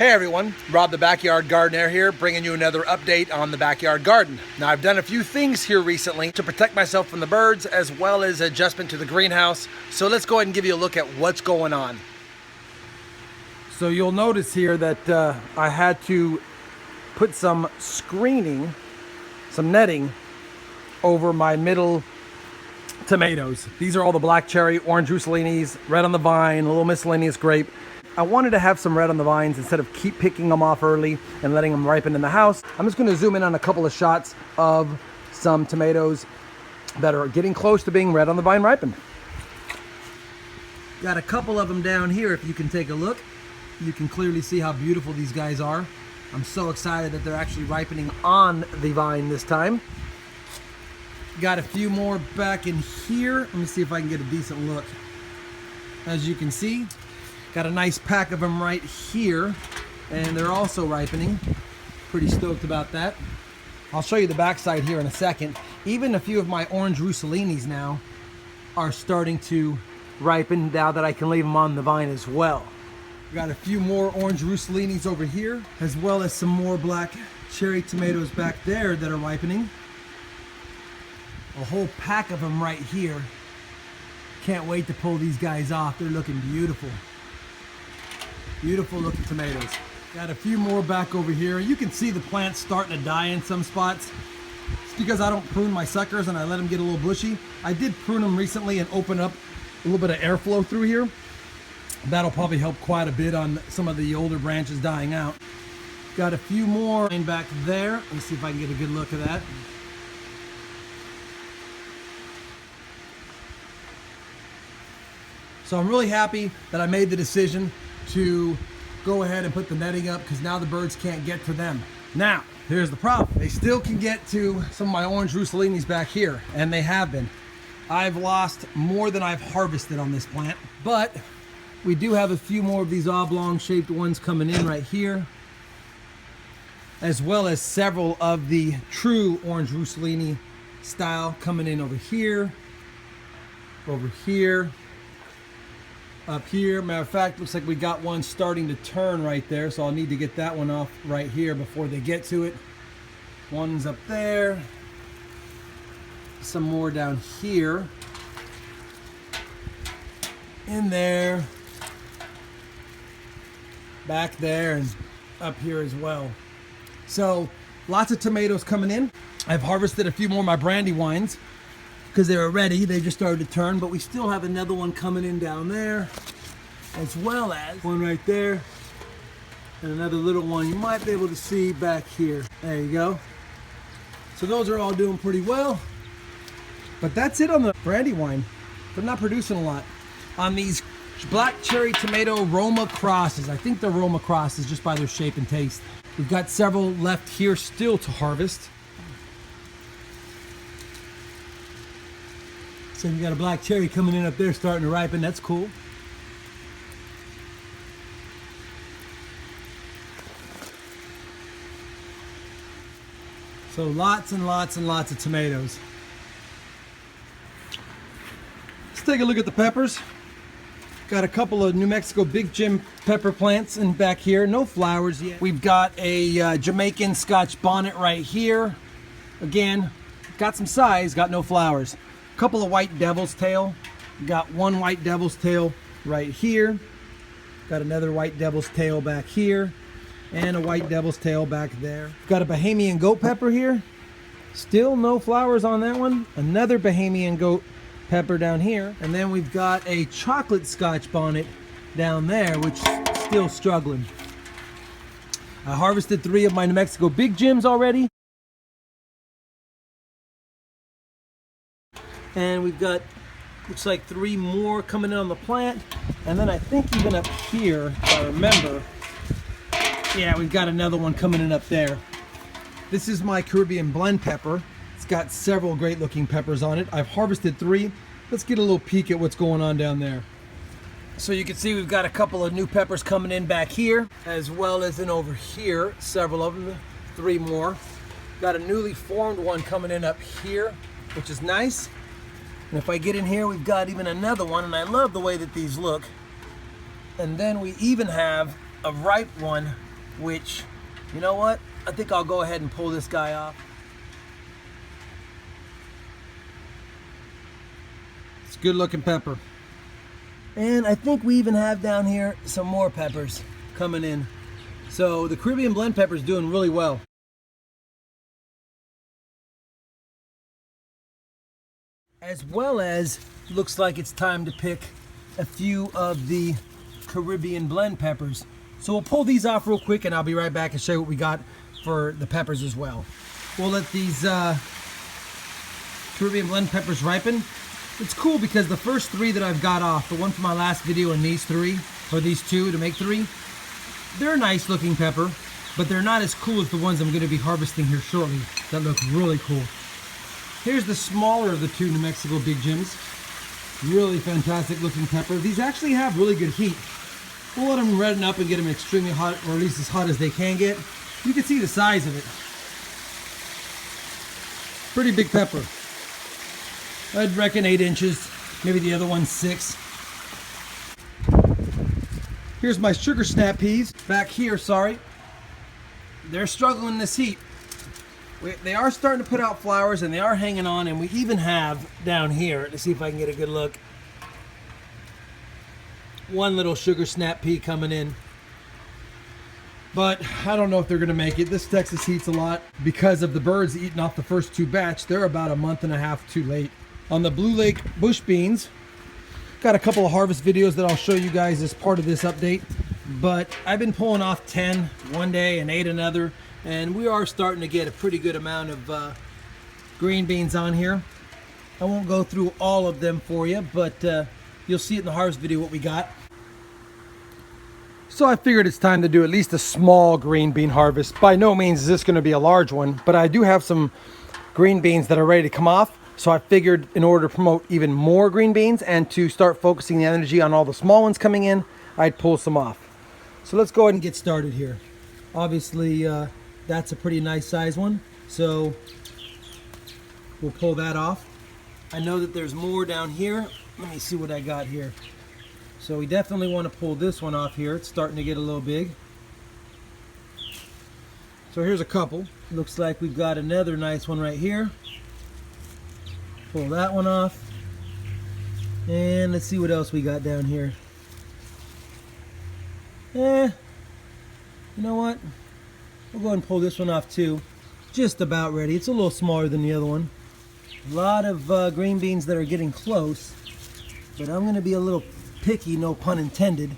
Hey everyone, Rob the Backyard Gardener here, bringing you another update on the backyard garden. Now I've done a few things here recently to protect myself from the birds as well as adjustment to the greenhouse. So let's go ahead and give you a look at what's going on. So you'll notice here that I had to put some screening, some netting over my middle tomatoes. These are all the black cherry, orange Roussellinis, red on the vine, a little miscellaneous grape. I wanted to have some red on the vines instead of keep picking them off early and letting them ripen in the house. I'm just going to zoom in on a couple of shots of some tomatoes that are getting close to being red on the vine ripened. Got a couple of them down here. If you can take a look, you can clearly see how beautiful these guys are. I'm so excited that they're actually ripening on the vine this time. Got a few more back in here. Let me see if I can get a decent look. As you can see, got a nice pack of them right here, and they're also ripening. Pretty stoked about that. I'll show you the backside here in a second. Even a few of my orange Roussellinis now are starting to ripen now that I can leave them on the vine as well. Got a few more orange Roussellinis over here, as well as some more black cherry tomatoes back there that are ripening. A whole pack of them right here. Can't wait to pull these guys off. They're looking beautiful. Beautiful looking tomatoes. Got a few more back over here. You can see the plants starting to die in some spots. It's because I don't prune my suckers and I let them get a little bushy. I did prune them recently and open up a little bit of airflow through here. That'll probably help quite a bit on some of the older branches dying out. Got a few more back there. Let's see if I can get a good look at that. So I'm really happy that I made the decision to go ahead and put the netting up because now the birds can't get to them. Now, here's the problem. They still can get to some of my orange Roussellinis back here, and they have been. I've lost more than I've harvested on this plant, but we do have a few more of these oblong shaped ones coming in right here, as well as several of the true orange Rousselini style coming in over here, up here. Matter of fact, looks like we got one starting to turn right there, so I'll need to get that one off right here before they get to it. One's up there. Some more down here. In there. Back there and up here as well. So, lots of tomatoes coming in. I've harvested a few more of my Brandywines because they were ready. They just started to turn, but we still have another one coming in down there, as well as one right there, and another little one you might be able to see back here. There you go. So those are all doing pretty well, but that's it on the Brandywine. They're not producing a lot. On these black cherry tomato Roma crosses, I think they're Roma crosses just by their shape and taste. We've got several left here still to harvest. So we got a black cherry coming in up there starting to ripen. That's cool. So lots and lots and lots of tomatoes. Let's take a look at the peppers. Got a couple of New Mexico Big Jim pepper plants in back here. No flowers yet. We've got a Jamaican Scotch bonnet right here. Again, got some size, got no flowers. Couple of white devil's tail. Got one white devil's tail right here. Got another white devil's tail back here. And a white devil's tail back there. Got a Bahamian goat pepper here. Still no flowers on that one. Another Bahamian goat pepper down here. And then we've got a chocolate Scotch bonnet down there, which is still struggling. I harvested 3 of my New Mexico Big Jims already. And we've got, looks like 3 more coming in on the plant. And then I think even up here, if I remember, yeah, we've got another one coming in up there. This is my Caribbean blend pepper. It's got several great looking peppers on it. I've harvested 3. Let's get a little peek at what's going on down there. So you can see we've got a couple of new peppers coming in back here, as well as in over here, several of them, 3 more. Got a newly formed one coming in up here, which is nice. And if I get in here, we've got even another one, and I love the way that these look. And then we even have a ripe one which, you know what? I think I'll go ahead and pull this guy off. It's a good looking pepper. And I think we even have down here some more peppers coming in. So the Caribbean blend pepper is doing really well. As well as, looks like it's time to pick a few of the Caribbean blend peppers. So we'll pull these off real quick and I'll be right back and show you what we got for the peppers as well. We'll let these Caribbean blend peppers ripen. It's cool because the first three that I've got off, the one from my last video and these three, or these two to make three, they're a nice looking pepper, but they're not as cool as the ones I'm going to be harvesting here shortly that look really cool. Here's the smaller of the two New Mexico Big Jims. Really fantastic looking pepper. These actually have really good heat. We'll let them redden up and get them extremely hot, or at least as hot as they can get. You can see the size of it. Pretty big pepper. I'd reckon 8 inches, maybe the other one's 6. Here's my sugar snap peas. Back here, sorry. They're struggling in this heat. They are starting to put out flowers and they are hanging on, and we even have down here, let's see if I can get a good look, one little sugar snap pea coming in. But I don't know if they're gonna make it. This Texas heats a lot because of the birds eating off the first 2 batch. They're about a month and a half too late. On the Blue Lake bush beans, got a couple of harvest videos that I'll show you guys as part of this update, but I've been pulling off 10 one day and 8 another, and we are starting to get a pretty good amount of green beans on here. I won't go through all of them for you, but you'll see it in the harvest video what we got. So I figured it's time to do at least a small green bean harvest. By no means is this going to be a large one, but I do have some green beans that are ready to come off. So I figured in order to promote even more green beans and to start focusing the energy on all the small ones coming in, I'd pull some off. So let's go ahead and get started here. Obviously, that's a pretty nice size one. So we'll pull that off. I know that there's more down here. Let me see what I got here. So we definitely want to pull this one off here. It's starting to get a little big. So here's a couple. Looks like we've got another nice one right here. Pull that one off. And let's see what else we got down here. You know what? We'll go ahead and pull this one off too. Just about ready. It's a little smaller than the other one. A lot of green beans that are getting close, but I'm going to be a little picky, no pun intended,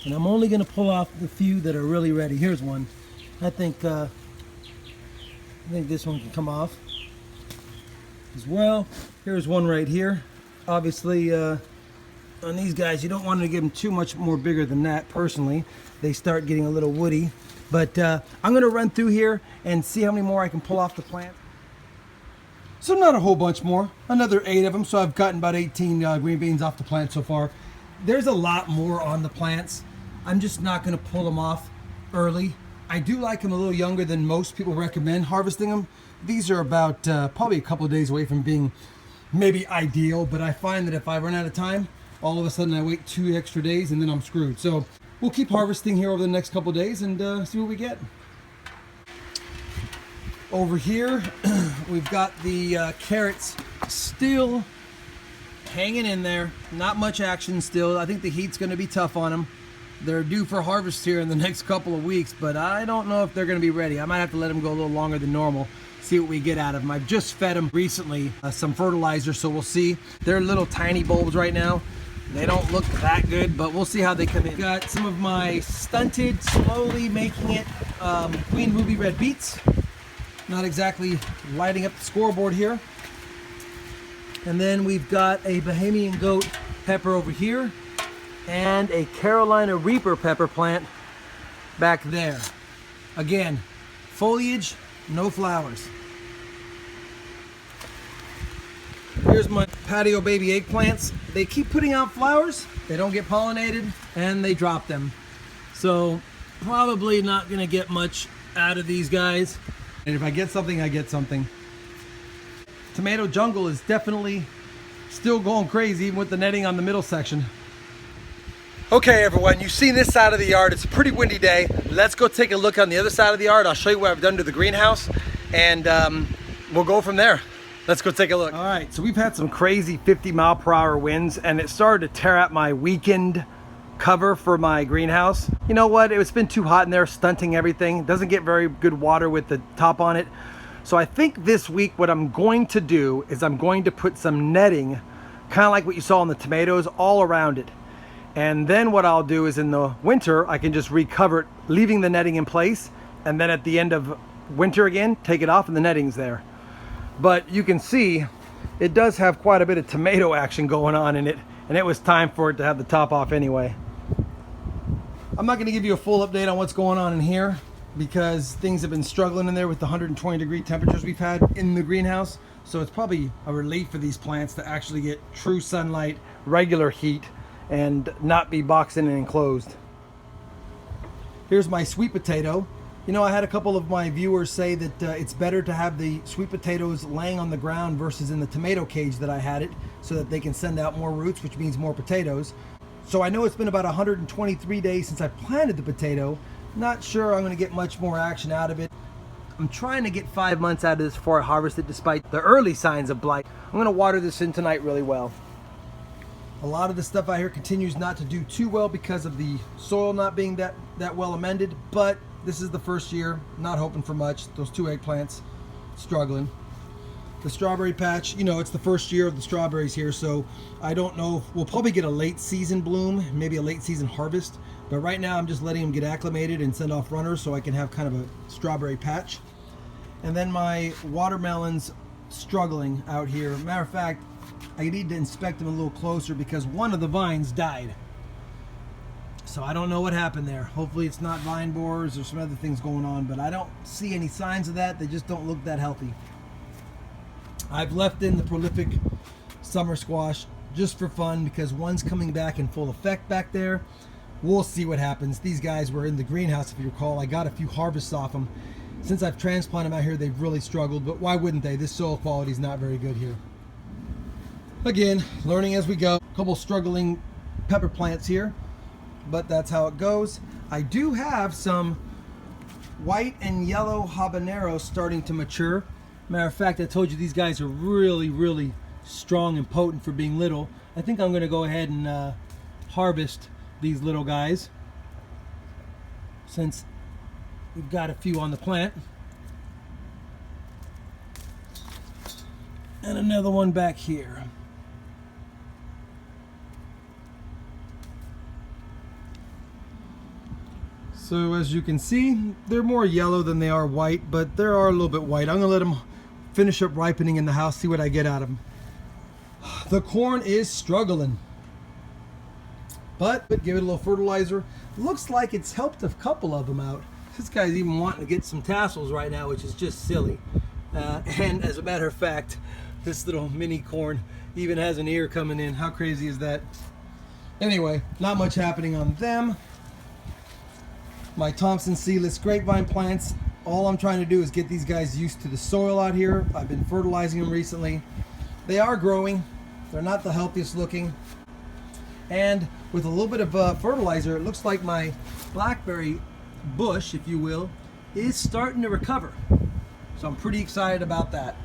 and I'm only going to pull off the few that are really ready. Here's one. I think this one can come off as well. Here's one right here. Obviously, on these guys, you don't want to give them too much more bigger than that. Personally, they start getting a little woody. But I'm going to run through here and see how many more I can pull off the plant. So not a whole bunch more, another 8 of them. So I've gotten about 18 green beans off the plant so far. There's a lot more on the plants. I'm just not going to pull them off early. I do like them a little younger than most people recommend harvesting them. These are about probably a couple of days away from being maybe ideal, but I find that if I run out of time, all of a sudden I wait 2 extra days and then I'm screwed. So we'll keep harvesting here over the next couple of days and see what we get. Over here, we've got the carrots still hanging in there. Not much action still. I think the heat's going to be tough on them. They're due for harvest here in the next couple of weeks, but I don't know if they're going to be ready. I might have to let them go a little longer than normal, see what we get out of them. I've just fed them recently some fertilizer, so we'll see. They're little tiny bulbs right now. They don't look that good, but we'll see how they come in. Got some of my stunted, slowly making it Queen Ruby red beets. Not exactly lighting up the scoreboard here. And then we've got a Bahamian goat pepper over here and a Carolina Reaper pepper plant back there. Again, foliage, no flowers. Here's my patio baby eggplants. They keep putting out flowers, they don't get pollinated, and they drop them. So probably not gonna get much out of these guys. And if I get something, I get something. Tomato jungle is definitely still going crazy even with the netting on the middle section. Okay everyone, you've seen this side of the yard. It's a pretty windy day. Let's go take a look on the other side of the yard. I'll show you what I've done to the greenhouse, and we'll go from there. Let's go take a look. All right, so we've had some crazy 50-mile-per-hour winds, and it started to tear out my weakened cover for my greenhouse. You know what? It's been too hot in there, stunting everything. It doesn't get very good water with the top on it. So I think this week what I'm going to do is I'm going to put some netting, kind of like what you saw in the tomatoes, all around it. And then what I'll do is in the winter, I can just recover it, leaving the netting in place. And then at the end of winter again, take it off and the netting's there. But you can see it does have quite a bit of tomato action going on in it. And it was time for it to have the top off anyway. I'm not going to give you a full update on what's going on in here because things have been struggling in there with the 120-degree temperatures we've had in the greenhouse. So it's probably a relief for these plants to actually get true sunlight, regular heat, and not be boxed in and enclosed. Here's my sweet potato. You know, I had a couple of my viewers say that it's better to have the sweet potatoes laying on the ground versus in the tomato cage that I had it, so that they can send out more roots, which means more potatoes. So I know it's been about 123 days since I planted the potato. Not sure I'm going to get much more action out of it. I'm trying to get 5 months out of this before I harvest it, despite the early signs of blight. I'm going to water this in tonight really well. A lot of the stuff out here continues not to do too well because of the soil not being that well amended, but this is the first year, not hoping for much. Those 2 eggplants struggling. The strawberry patch, you know, it's the first year of the strawberries here, so I don't know. We'll probably get a late season bloom, maybe a late season harvest, but right now I'm just letting them get acclimated and send off runners so I can have kind of a strawberry patch. And then my watermelons struggling out here. Matter of fact, I need to inspect them a little closer because one of the vines died. So I don't know what happened there. Hopefully it's not vine borers or some other things going on, but I don't see any signs of that. They just don't look that healthy. I've left in the prolific summer squash just for fun because one's coming back in full effect back there. We'll see what happens. These guys were in the greenhouse, if you recall. I got a few harvests off them. Since I've transplanted them out here, they've really struggled, but why wouldn't they? This soil quality is not very good here. Again, learning as we go. A couple struggling pepper plants here, but that's how it goes. I do have some white and yellow habaneros starting to mature. Matter of fact, I told you these guys are really, really strong and potent for being little. I think I'm going to go ahead and harvest these little guys since we've got a few on the plant. And another one back here. So as you can see, they're more yellow than they are white, but they are a little bit white. I'm going to let them finish up ripening in the house, see what I get out of them. The corn is struggling, but give it a little fertilizer. Looks like it's helped a couple of them out. This guy's even wanting to get some tassels right now, which is just silly. And as a matter of fact, this little mini corn even has an ear coming in. How crazy is that? Anyway, not much happening on them. My Thompson seedless grapevine plants, all I'm trying to do is get these guys used to the soil out here. I've been fertilizing them recently. They are growing. They're not the healthiest looking. And with a little bit of fertilizer, it looks like my blackberry bush, if you will, is starting to recover. So I'm pretty excited about that.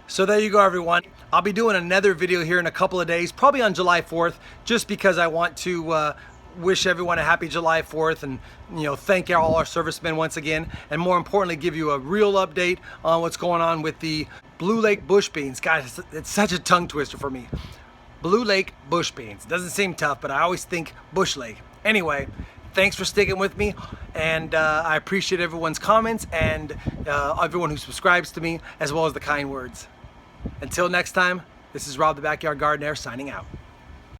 So there you go, everyone. I'll be doing another video here in a couple of days, probably on July 4th, just because I want to wish everyone a happy July 4th and, you know, thank all our servicemen once again, and more importantly, give you a real update on what's going on with the Blue Lake bush beans. Guys, it's such a tongue twister for me. Blue Lake bush beans. Doesn't seem tough, but I always think Bush Lake. Anyway, thanks for sticking with me, and I appreciate everyone's comments and everyone who subscribes to me, as well as the kind words. Until next time, this is Rob the Backyard Gardener signing out.